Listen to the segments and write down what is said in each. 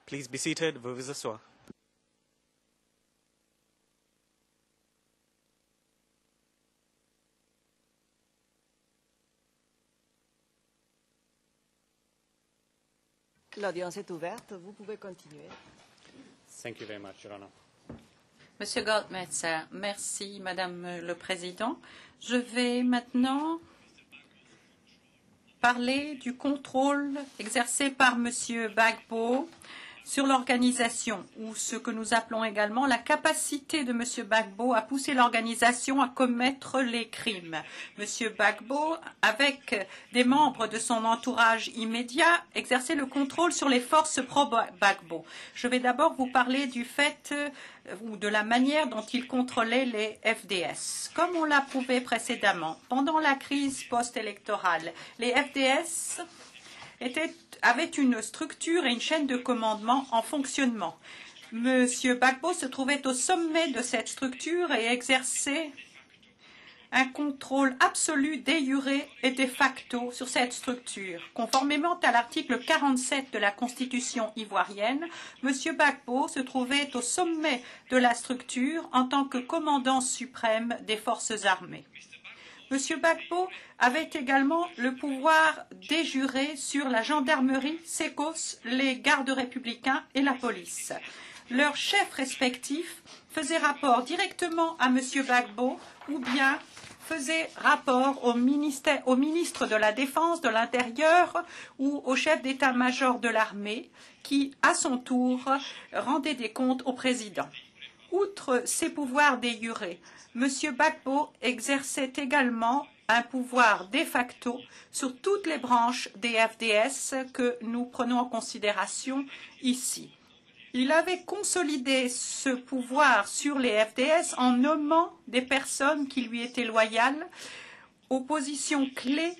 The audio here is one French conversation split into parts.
Please be seated. Veuillez vous asseoir. L'audience est ouverte. Vous pouvez continuer. Thank you very much, Your Honor. Monsieur Goldmetzer, merci Madame le Président. Je vais maintenant parler du contrôle exercé par Monsieur Gbagbo sur l'organisation, ou ce que nous appelons également la capacité de M. Gbagbo à pousser l'organisation à commettre les crimes. M. Gbagbo, avec des membres de son entourage immédiat, exerçait le contrôle sur les forces pro-Gbagbo. Je vais d'abord vous parler du fait ou de la manière dont il contrôlait les FDS. Comme on l'a prouvé précédemment, pendant la crise post-électorale, les FDS avait une structure et une chaîne de commandement en fonctionnement. M. Gbagbo se trouvait au sommet de cette structure et exerçait un contrôle absolu de jure et de facto sur cette structure. Conformément à l'article 47 de la Constitution ivoirienne, M. Gbagbo se trouvait au sommet de la structure en tant que commandant suprême des forces armées. M. Gbagbo avait également le pouvoir de jure sur la gendarmerie, SECOS, les gardes républicains et la police. Leurs chefs respectifs faisaient rapport directement à M. Gbagbo ou bien faisaient rapport au ministre de la Défense, de l'Intérieur ou au chef d'état-major de l'armée qui, à son tour, rendait des comptes au président. Outre ses pouvoirs de jure, M. Gbagbo exerçait également un pouvoir de facto sur toutes les branches des FDS que nous prenons en considération ici. Il avait consolidé ce pouvoir sur les FDS en nommant des personnes qui lui étaient loyales aux positions clés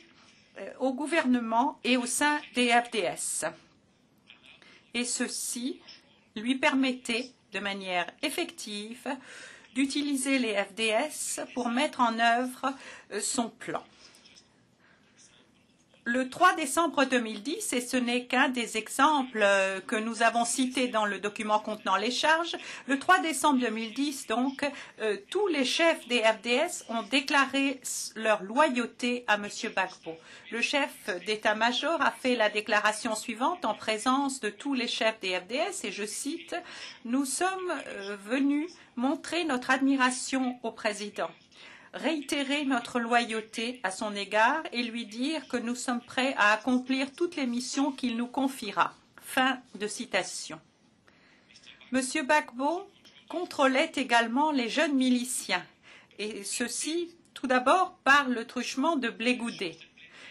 au gouvernement et au sein des FDS. Et ceci lui permettait de manière effective d'utiliser les FDS pour mettre en œuvre son plan. Le 3 décembre 2010, et ce n'est qu'un des exemples que nous avons cités dans le document contenant les charges, le 3 décembre 2010, donc, tous les chefs des FDS ont déclaré leur loyauté à M. Gbagbo. Le chef d'état-major a fait la déclaration suivante en présence de tous les chefs des FDS, et je cite, « Nous sommes venus montrer notre admiration au président, réitérer notre loyauté à son égard et lui dire que nous sommes prêts à accomplir toutes les missions qu'il nous confiera. » Fin de citation. M. Gbagbo contrôlait également les jeunes miliciens, et ceci tout d'abord par le truchement de Blé Goudé.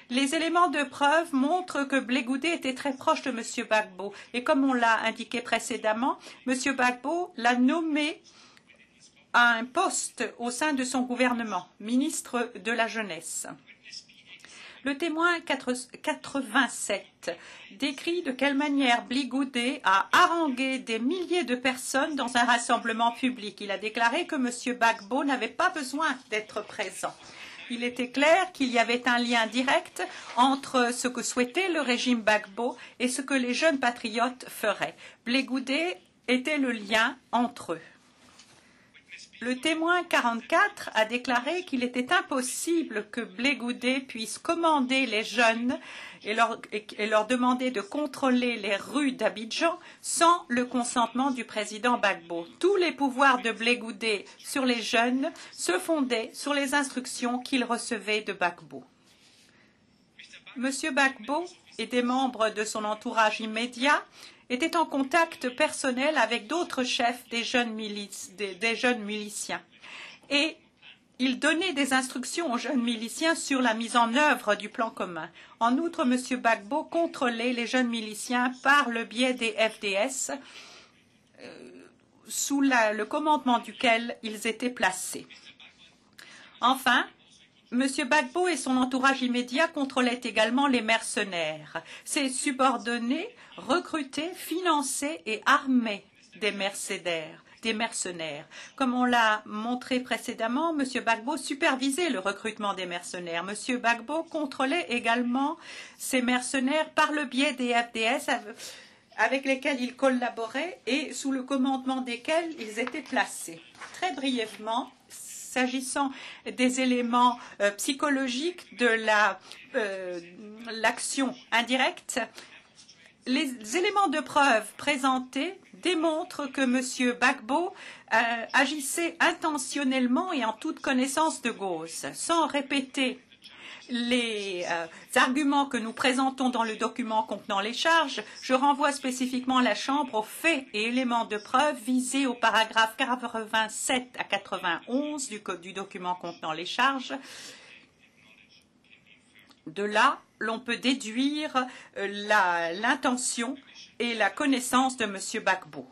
Les éléments de preuve montrent que Blé Goudé était très proche de M. Gbagbo, et comme on l'a indiqué précédemment, M. Gbagbo l'a nommé à un poste au sein de son gouvernement, ministre de la Jeunesse. Le témoin 87 décrit de quelle manière Blé Goudé a harangué des milliers de personnes dans un rassemblement public. Il a déclaré que M. Gbagbo n'avait pas besoin d'être présent. Il était clair qu'il y avait un lien direct entre ce que souhaitait le régime Gbagbo et ce que les jeunes patriotes feraient. Blé Goudé était le lien entre eux. Le témoin 44 a déclaré qu'il était impossible que Blé Goudé puisse commander les jeunes et leur demander de contrôler les rues d'Abidjan sans le consentement du président Gbagbo. Tous les pouvoirs de Blé Goudé sur les jeunes se fondaient sur les instructions qu'il recevait de Gbagbo. M. Gbagbo et des membres de son entourage immédiat était en contact personnel avec d'autres chefs des jeunes miliciens. Et il donnait des instructions aux jeunes miliciens sur la mise en œuvre du plan commun. En outre, M. Gbagbo contrôlait les jeunes miliciens par le biais des FDS, sous le commandement duquel ils étaient placés. Enfin, M. Gbagbo et son entourage immédiat contrôlaient également les mercenaires. Ses subordonnés recrutaient, finançaient et armaient des mercenaires. Comme on l'a montré précédemment, M. Gbagbo supervisait le recrutement des mercenaires. M. Gbagbo contrôlait également ces mercenaires par le biais des FDS avec lesquels ils collaboraient et sous le commandement desquels ils étaient placés. Très brièvement, s'agissant des éléments psychologiques de l'action indirecte, les éléments de preuve présentés démontrent que M. Gbagbo agissait intentionnellement et en toute connaissance de cause. Sans répéter les arguments que nous présentons dans le document contenant les charges, je renvoie spécifiquement la Chambre aux faits et éléments de preuve visés au paragraphe 87 à 91 du document contenant les charges. De là, l'on peut déduire l'intention et la connaissance de M. Gbagbo.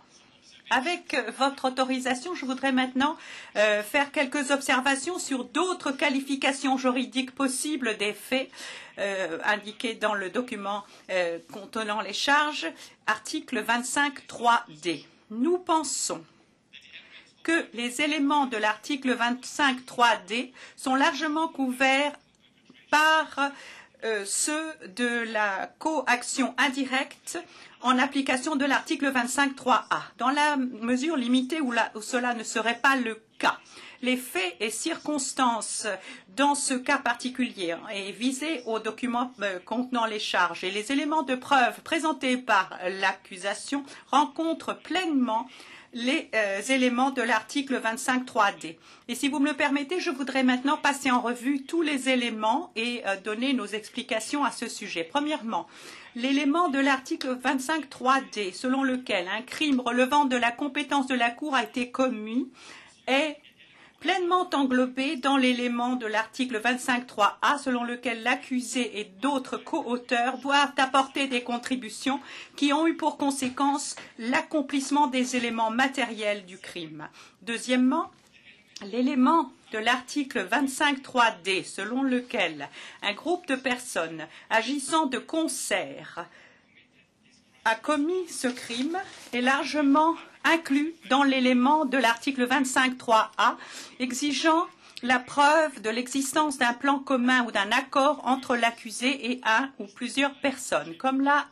Avec votre autorisation, je voudrais maintenant faire quelques observations sur d'autres qualifications juridiques possibles des faits indiqués dans le document contenant les charges, article 25.3d. Nous pensons que les éléments de l'article 25.3d sont largement couverts par ceux de la coaction indirecte en application de l'article 25.3a, dans la mesure limitée où cela ne serait pas le cas. Les faits et circonstances dans ce cas particulier et visés au document contenant les charges et les éléments de preuve présentés par l'accusation rencontrent pleinement les éléments de l'article 25.3d. Et si vous me le permettez, je voudrais maintenant passer en revue tous les éléments et donner nos explications à ce sujet. Premièrement, l'élément de l'article 25.3d, selon lequel un crime relevant de la compétence de la Cour a été commis, est pleinement englobé dans l'élément de l'article 25.3a, selon lequel l'accusé et d'autres co-auteurs doivent apporter des contributions qui ont eu pour conséquence l'accomplissement des éléments matériels du crime. Deuxièmement, l'élément de l'article 25.3d, selon lequel un groupe de personnes agissant de concert a commis ce crime est largement inclus dans l'élément de l'article 25.3a exigeant la preuve de l'existence d'un plan commun ou d'un accord entre l'accusé et un ou plusieurs personnes. Comme l'a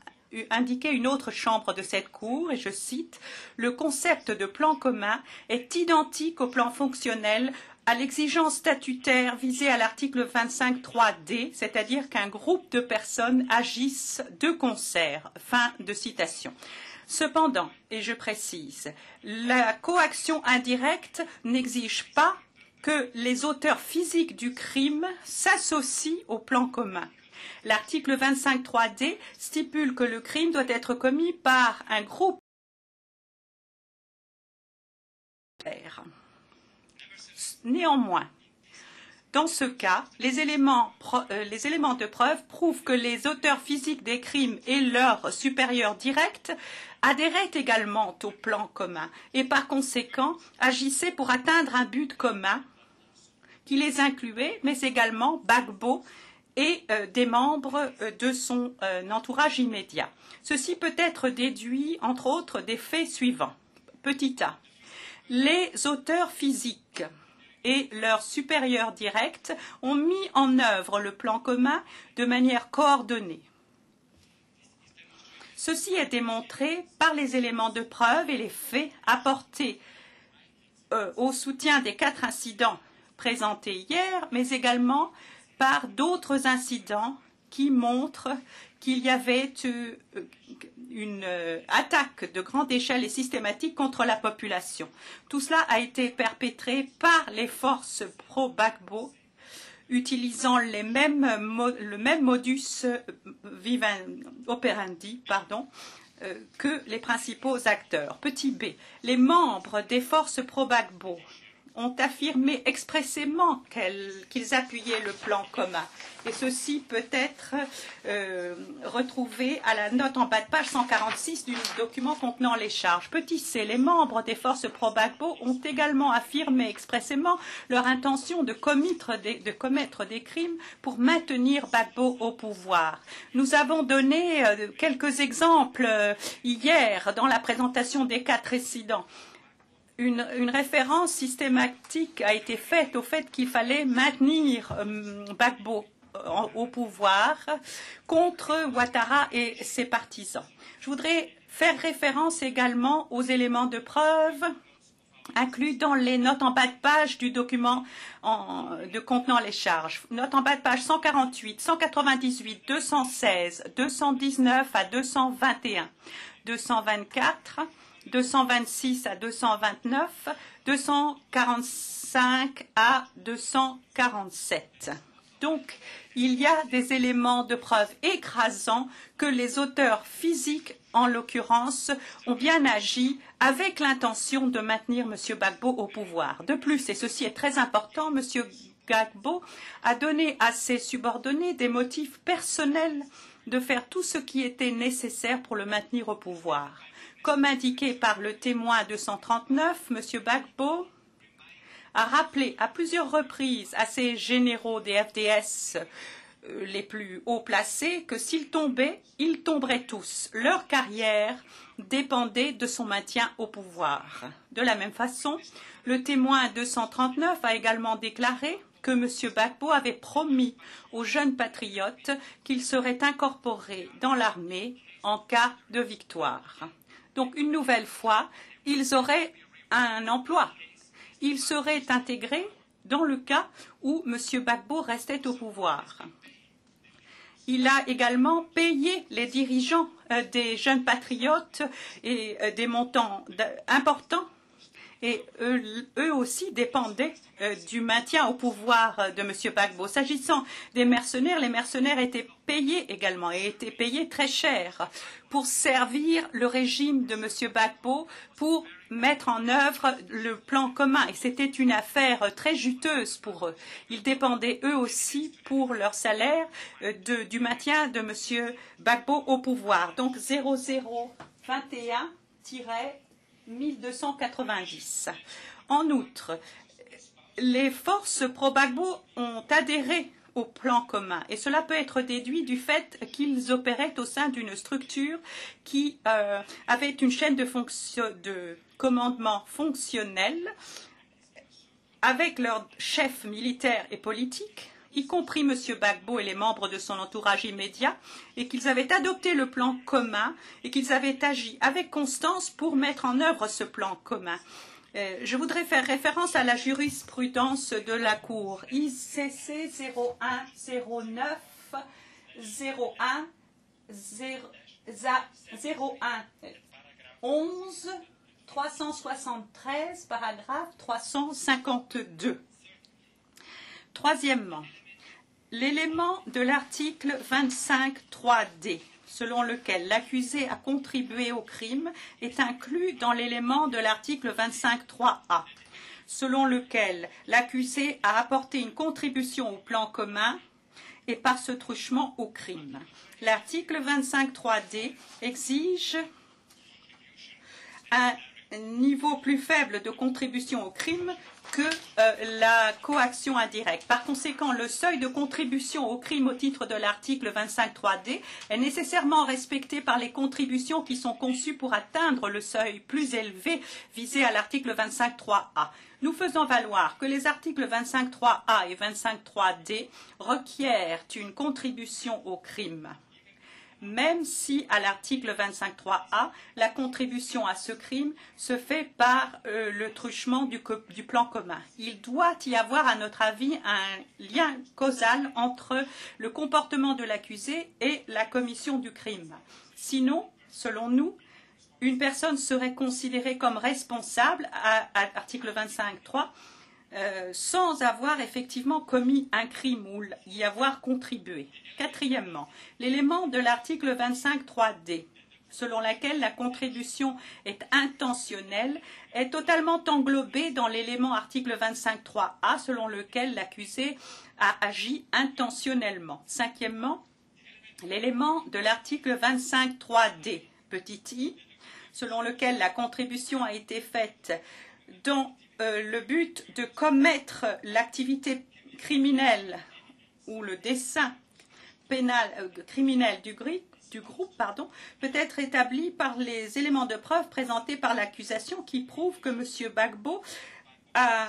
indiqué une autre chambre de cette Cour, et je cite, « Le concept de plan commun est identique au plan fonctionnel à l'exigence statutaire visée à l'article 25.3d, c'est-à-dire qu'un groupe de personnes agissent de concert. » Fin de citation. Cependant, et je précise, la coaction indirecte n'exige pas que les auteurs physiques du crime s'associent au plan commun. L'article 25.3d stipule que le crime doit être commis par un groupe. Néanmoins, dans ce cas, les éléments de preuve prouvent que les auteurs physiques des crimes et leurs supérieurs directs adhéraient également au plan commun et par conséquent agissaient pour atteindre un but commun qui les incluait, mais également Gbagbo et des membres de son entourage immédiat. Ceci peut être déduit, entre autres, des faits suivants. Petit a. Les auteurs physiques et leurs supérieurs directs ont mis en œuvre le plan commun de manière coordonnée. Ceci est démontré par les éléments de preuve et les faits apportés au soutien des 4 incidents présentés hier, mais également par d'autres incidents qui montrent qu'il y avait une attaque de grande échelle et systématique contre la population. Tout cela a été perpétré par les forces pro-Gbagbo, utilisant le même modus operandi que les principaux acteurs. Petit b. Les membres des forces pro-Gbagbo ont affirmé expressément qu'ils appuyaient le plan commun. Et ceci peut être retrouvé à la note en bas de page 146 du document contenant les charges. Petit c. Les membres des forces pro-Gbagbo ont également affirmé expressément leur intention de commettre des crimes pour maintenir Gbagbo au pouvoir. Nous avons donné quelques exemples hier dans la présentation des 4 incidents. Une référence systématique a été faite au fait qu'il fallait maintenir Gbagbo au pouvoir contre Ouattara et ses partisans. Je voudrais faire référence également aux éléments de preuve inclus dans les notes en bas de page du document contenant les charges. Notes en bas de page 148, 198, 216, 219 à 221, 224, 226 à 229, 245 à 247. Donc, il y a des éléments de preuve écrasants que les auteurs physiques, en l'occurrence, ont bien agi avec l'intention de maintenir M. Gbagbo au pouvoir. De plus, et ceci est très important, M. Gbagbo a donné à ses subordonnés des motifs personnels de faire tout ce qui était nécessaire pour le maintenir au pouvoir. Comme indiqué par le témoin 239, M. Gbagbo a rappelé à plusieurs reprises à ses généraux des FDS les plus haut placés que s'ils tombaient, ils tomberaient tous. Leur carrière dépendait de son maintien au pouvoir. De la même façon, le témoin 239 a également déclaré que M. Gbagbo avait promis aux jeunes patriotes qu'il serait incorporé dans l'armée en cas de victoire. Donc, une nouvelle fois, ils auraient un emploi. Ils seraient intégrés dans le cas où M. Gbagbo restait au pouvoir. Il a également payé les dirigeants des jeunes patriotes et des montants importants. Et eux aussi dépendaient du maintien au pouvoir de M. Gbagbo. S'agissant des mercenaires, les mercenaires étaient payés également et étaient payés très cher pour servir le régime de M. Gbagbo pour mettre en œuvre le plan commun. Et c'était une affaire très juteuse pour eux. Ils dépendaient eux aussi pour leur salaire du maintien de M. Gbagbo au pouvoir. Donc 0021-1290. En outre, les forces pro-Gbagbo ont adhéré au plan commun et cela peut être déduit du fait qu'ils opéraient au sein d'une structure qui avait une chaîne de commandement fonctionnel avec leurs chefs militaires et politiques, y compris M. Gbagbo et les membres de son entourage immédiat, et qu'ils avaient adopté le plan commun et qu'ils avaient agi avec constance pour mettre en œuvre ce plan commun. Je voudrais faire référence à la jurisprudence de la Cour ICC 0109 01 11 373 paragraphe 352. Troisièmement, l'élément de l'article 25.3d, selon lequel l'accusé a contribué au crime, est inclus dans l'élément de l'article 25.3a, selon lequel l'accusé a apporté une contribution au plan commun et par ce truchement au crime. L'article 25.3d exige un niveau plus faible de contribution au crime que la coaction indirecte. Par conséquent, le seuil de contribution au crime au titre de l'article 25.3d est nécessairement respecté par les contributions qui sont conçues pour atteindre le seuil plus élevé visé à l'article 25.3a. Nous faisons valoir que les articles 25.3a et 25.3d requièrent une contribution au crime, même si à l'article 25.3a, la contribution à ce crime se fait par le truchement du plan commun. Il doit y avoir, à notre avis, un lien causal entre le comportement de l'accusé et la commission du crime. Sinon, selon nous, une personne serait considérée comme responsable à l'article 25.3 sans avoir effectivement commis un crime ou y avoir contribué. Quatrièmement, l'élément de l'article 25.3d, selon lequel la contribution est intentionnelle, est totalement englobé dans l'élément article 25.3a, selon lequel l'accusé a agi intentionnellement. Cinquièmement, l'élément de l'article 25.3d, petit i, selon lequel la contribution a été faite dans le but de commettre l'activité criminelle ou le dessein pénal criminel du groupe peut être établi par les éléments de preuve présentés par l'accusation qui prouvent que M. Gbagbo a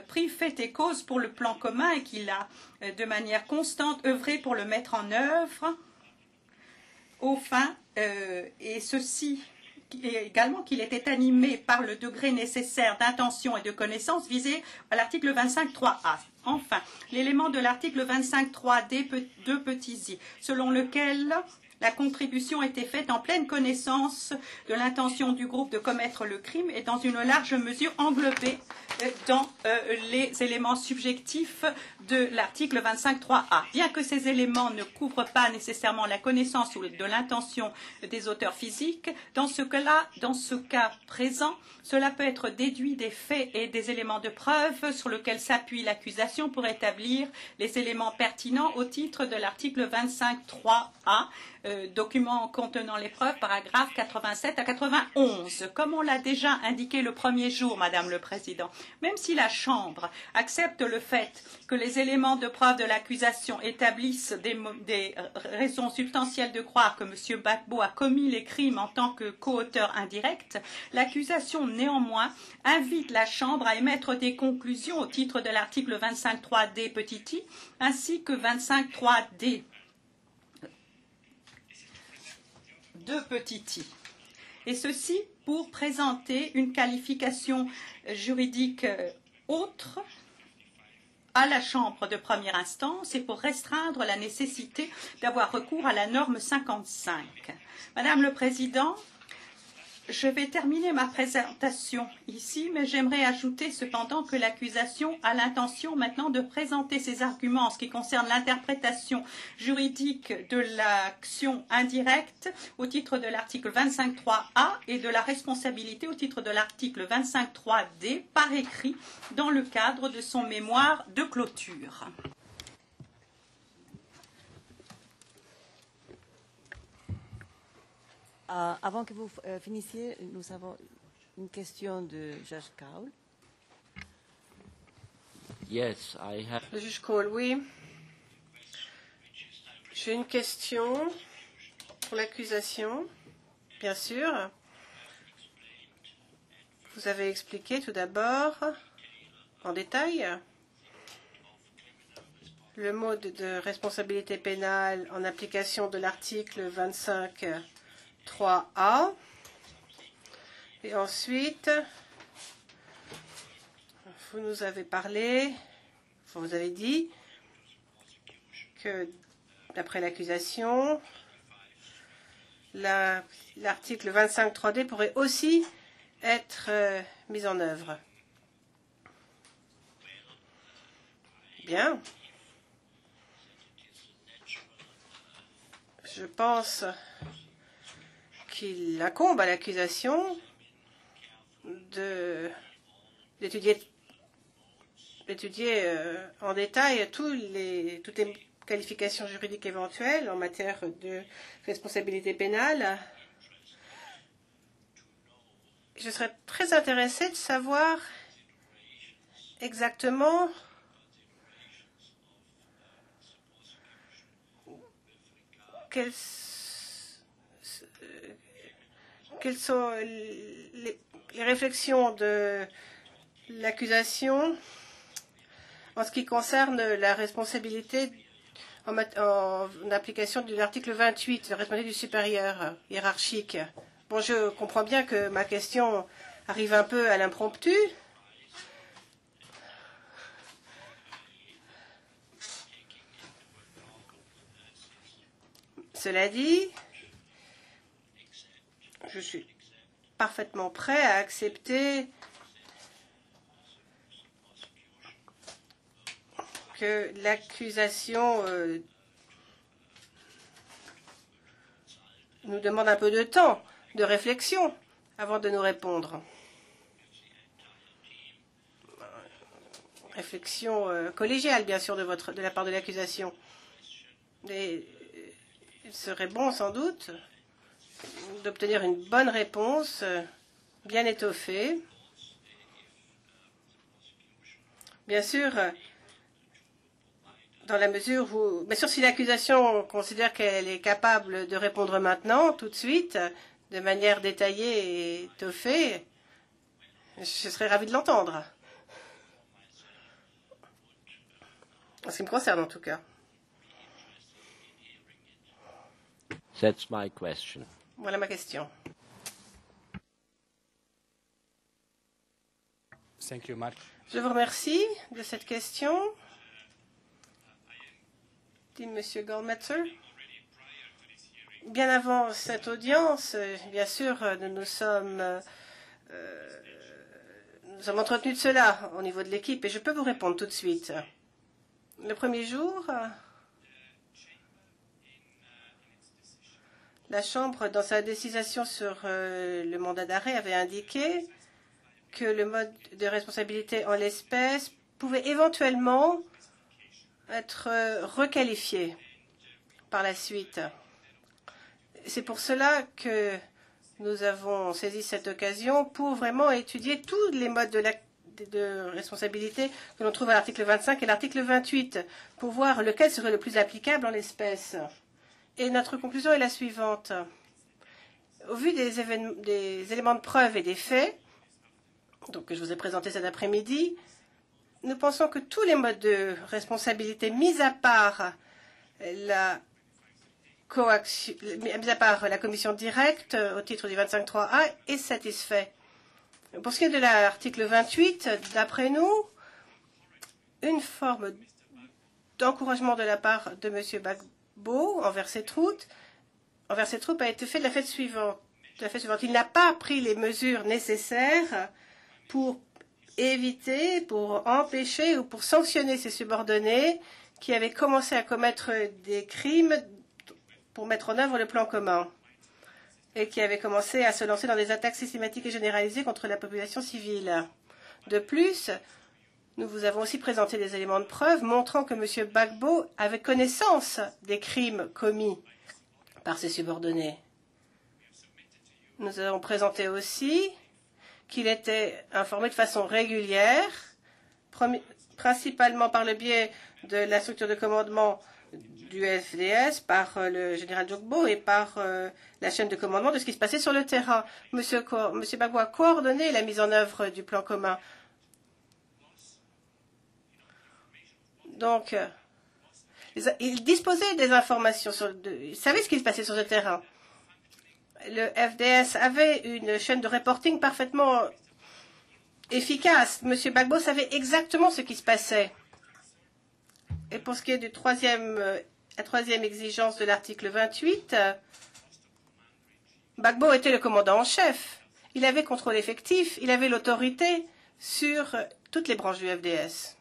pris fait et cause pour le plan commun et qu'il a de manière constante œuvré pour le mettre en œuvre au fin, et ceci et également qu'il était animé par le degré nécessaire d'intention et de connaissance visé à l'article 25.3a. Enfin, l'élément de l'article 25.3d, deux petits i, selon lequel la contribution était faite en pleine connaissance de l'intention du groupe de commettre le crime et dans une large mesure englobée dans les éléments subjectifs de l'article 25.3a. Bien que ces éléments ne couvrent pas nécessairement la connaissance ou de l'intention des auteurs physiques, dans ce cas présent, cela peut être déduit des faits et des éléments de preuve sur lesquels s'appuie l'accusation pour établir les éléments pertinents au titre de l'article 25.3a, document contenant les preuves, paragraphes 87 à 91. Comme on l'a déjà indiqué le premier jour, Madame le Président, même si la Chambre accepte le fait que les éléments de preuve de l'accusation établissent des raisons substantielles de croire que M. Gbagbo a commis les crimes en tant que coauteur indirect, l'accusation néanmoins invite la Chambre à émettre des conclusions au titre de l'article 25.3d petit i ainsi que 25.3d de petit i. Et ceci pour présenter une qualification juridique autre à la Chambre de première instance et pour restreindre la nécessité d'avoir recours à la norme 55. Madame le Président, je vais terminer ma présentation ici, mais j'aimerais ajouter cependant que l'accusation a l'intention maintenant de présenter ses arguments en ce qui concerne l'interprétation juridique de l'action indirecte au titre de l'article 25.3a et de la responsabilité au titre de l'article 25.3d par écrit dans le cadre de son mémoire de clôture. Avant que vous finissiez, nous avons une question de Judge Cole. Yes, I have. Le juge Cole, oui. J'ai une question pour l'accusation, bien sûr. Vous avez expliqué tout d'abord, en détail, le mode de responsabilité pénale en application de l'article 25.3a. Et ensuite, vous nous avez parlé, vous avez dit que d'après l'accusation, l'article 25.3d pourrait aussi être mis en œuvre. Bien. Je pense qu'il incombe à l'accusation d'étudier en détail toutes les qualifications juridiques éventuelles en matière de responsabilité pénale. Je serais très intéressée de savoir exactement quelles sont les réflexions de l'accusation en ce qui concerne la responsabilité en application de l'article 28, la responsabilité du supérieur hiérarchique. Bon, je comprends bien que ma question arrive un peu à l'impromptu. Cela dit, je suis parfaitement prêt à accepter que l'accusation nous demande un peu de temps, de réflexion, avant de nous répondre. Réflexion collégiale, bien sûr, de la part de l'accusation. Et il serait bon, sans doute, d'obtenir une bonne réponse, bien étoffée. Bien sûr, dans la mesure où, bien sûr, si l'accusation considère qu'elle est capable de répondre maintenant, tout de suite, de manière détaillée et étoffée, je serais ravi de l'entendre. En ce qui me concerne, en tout cas. That's my question. Voilà ma question. Thank you, Mark. Je vous remercie de cette question. Dit M. Goldmetzer. Bien avant cette audience, bien sûr, nous avons entretenu de cela au niveau de l'équipe et je peux vous répondre tout de suite. Le premier jour, la Chambre, dans sa décision sur le mandat d'arrêt, avait indiqué que le mode de responsabilité en l'espèce pouvait éventuellement être requalifié par la suite. C'est pour cela que nous avons saisi cette occasion pour vraiment étudier tous les modes de responsabilité que l'on trouve à l'article 25 et l'article 28 pour voir lequel serait le plus applicable en l'espèce. Et notre conclusion est la suivante. Au vu des éléments de preuve et des faits, donc, que je vous ai présentés cet après-midi, nous pensons que tous les modes de responsabilité, mis à part la commission directe au titre du 25.3a, est satisfait. Pour ce qui est de l'article 28, d'après nous, une forme d'encouragement de la part de M. Gbagbo envers ses troupes a été fait de la façon suivante. Il n'a pas pris les mesures nécessaires pour éviter, pour empêcher ou pour sanctionner ses subordonnés qui avaient commencé à commettre des crimes pour mettre en œuvre le plan commun et qui avaient commencé à se lancer dans des attaques systématiques et généralisées contre la population civile. De plus, nous vous avons aussi présenté des éléments de preuve montrant que M. Gbagbo avait connaissance des crimes commis par ses subordonnés. Nous avons présenté aussi qu'il était informé de façon régulière, principalement par le biais de la structure de commandement du FDS, par le général Jogbo et par la chaîne de commandement de ce qui se passait sur le terrain. M. Gbagbo a coordonné la mise en œuvre du plan commun. Donc, il disposait des informations, il savait ce qui se passait sur le terrain. Le FDS avait une chaîne de reporting parfaitement efficace. M. Gbagbo savait exactement ce qui se passait. Et pour ce qui est la troisième exigence de l'article 28, Gbagbo était le commandant en chef. Il avait contrôle effectif, il avait l'autorité sur toutes les branches du FDS.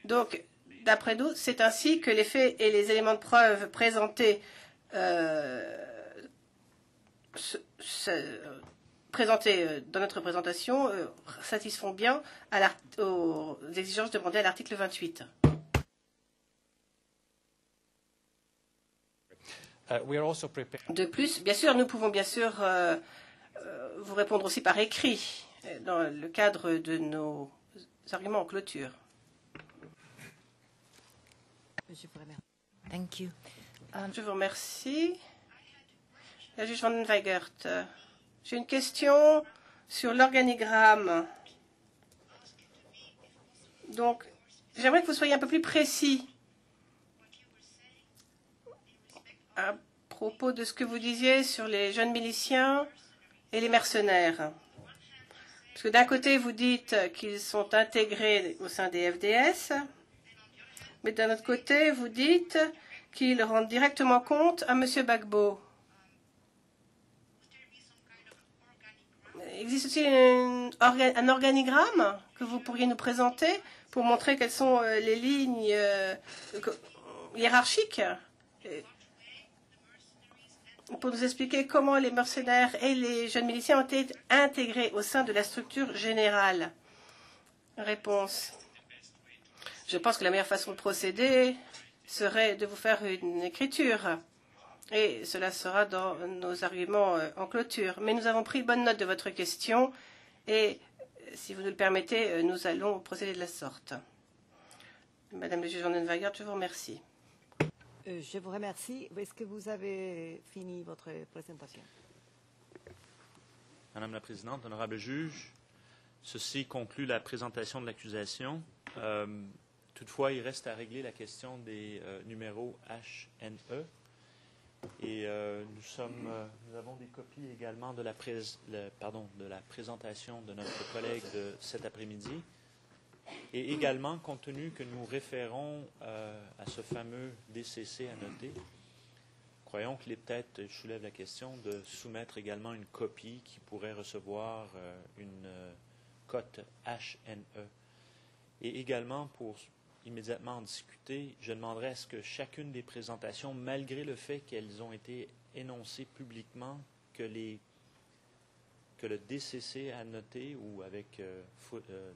Donc, d'après nous, c'est ainsi que les faits et les éléments de preuve présentés dans notre présentation satisfont bien aux exigences demandées à l'article 28. De plus, bien sûr, nous pouvons bien sûr vous répondre aussi par écrit dans le cadre de nos arguments en clôture. Je vous remercie. Thank you. Je vous remercie. La juge Van Weigert, j'ai une question sur l'organigramme. Donc, j'aimerais que vous soyez un peu plus précis à propos de ce que vous disiez sur les jeunes miliciens et les mercenaires. Parce que d'un côté, vous dites qu'ils sont intégrés au sein des FDS, mais d'un autre côté, vous dites qu'ils rendent directement compte à M. Gbagbo. Existe-t-il un organigramme que vous pourriez nous présenter pour montrer quelles sont les lignes hiérarchiques, pour nous expliquer comment les mercenaires et les jeunes miliciens ont été intégrés au sein de la structure générale? Réponse. Je pense que la meilleure façon de procéder serait de vous faire une écriture. Et cela sera dans nos arguments en clôture. Mais nous avons pris bonne note de votre question et, si vous nous le permettez, nous allons procéder de la sorte. Madame le juge Van Weigert, je vous remercie. Je vous remercie. Est-ce que vous avez fini votre présentation? Madame la Présidente, honorable juge, Ceci conclut la présentation de l'accusation. Toutefois, il reste à régler la question des numéros HNE. Et nous avons des copies également de la présentation de notre collègue de cet après-midi. Et également, compte tenu que nous référons à ce fameux DCC à noter, croyons qu'il est peut-être, je soulève la question, de soumettre également une copie qui pourrait recevoir une cote HNE. Et également, pour immédiatement en discuter, je demanderais à ce que chacune des présentations, malgré le fait qu'elles ont été énoncées publiquement, que le DCC a noté, ou avec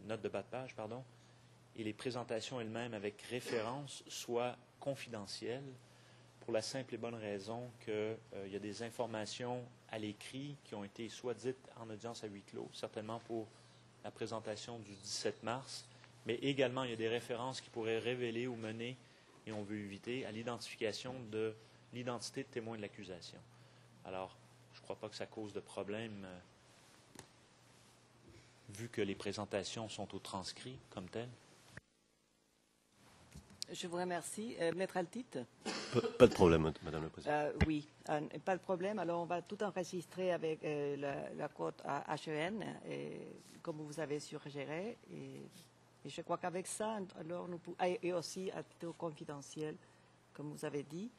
note de bas de page, pardon, et les présentations elles-mêmes avec référence soient confidentielles, pour la simple et bonne raison qu'il y a des informations à l'écrit qui ont été soit dites en audience à huis clos, certainement pour la présentation du 17 mars, mais également il y a des références qui pourraient révéler ou mener, et on veut éviter, à l'identification de l'identité de témoin de l'accusation. Alors, je ne crois pas que ça cause de problème, vu que les présentations sont au transcrit comme telles. Je vous remercie. Maître Altit? Pas de problème, Madame la Présidente. Oui, pas de problème. Alors, on va tout enregistrer avec la cote HEN, comme vous avez suggéré. Et je crois qu'avec ça, alors et aussi à titre confidentiel, comme vous avez dit.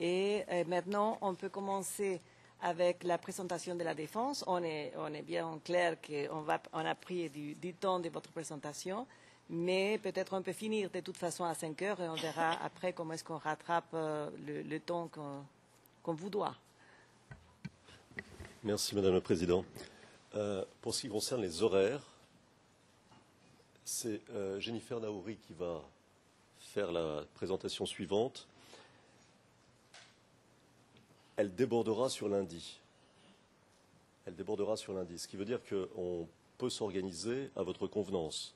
Et maintenant, on peut commencer avec la présentation de la défense. On est bien clair qu'on a pris du temps de votre présentation. Mais peut-être on peut finir de toute façon à 5 heures et on verra après comment est-ce qu'on rattrape le temps qu'on vous doit. Merci, Madame la Présidente. Pour ce qui concerne les horaires, c'est Jennifer Naouri qui va faire la présentation suivante. Elle débordera sur lundi. Elle débordera sur lundi, ce qui veut dire qu'on peut s'organiser à votre convenance.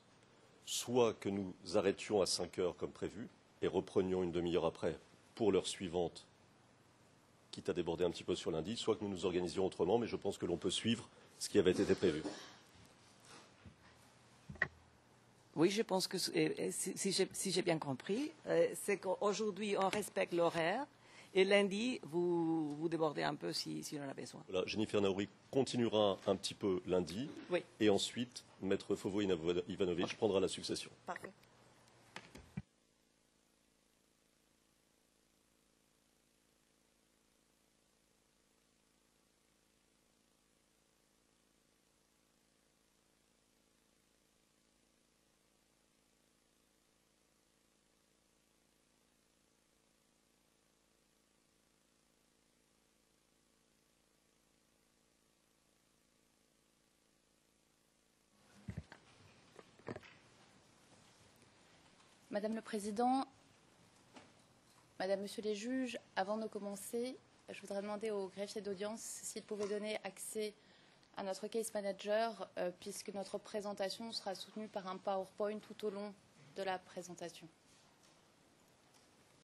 Soit que nous arrêtions à 5 heures comme prévu et reprenions une demi-heure après pour l'heure suivante, quitte à déborder un petit peu sur lundi, soit que nous nous organisions autrement, mais je pense que l'on peut suivre ce qui avait été prévu. Oui, je pense que si j'ai bien compris, c'est qu'aujourd'hui on respecte l'horaire et lundi vous débordez un peu si on en a besoin. Voilà, Jennifer Naouri continuera un petit peu lundi, oui. Et ensuite Maître Fovo Ivanovic prendra la succession. Parfait. Madame le Président, Madame, Monsieur les juges, avant de commencer, je voudrais demander au greffier d'audience s'il pouvait donner accès à notre case manager, puisque notre présentation sera soutenue par un PowerPoint tout au long de la présentation.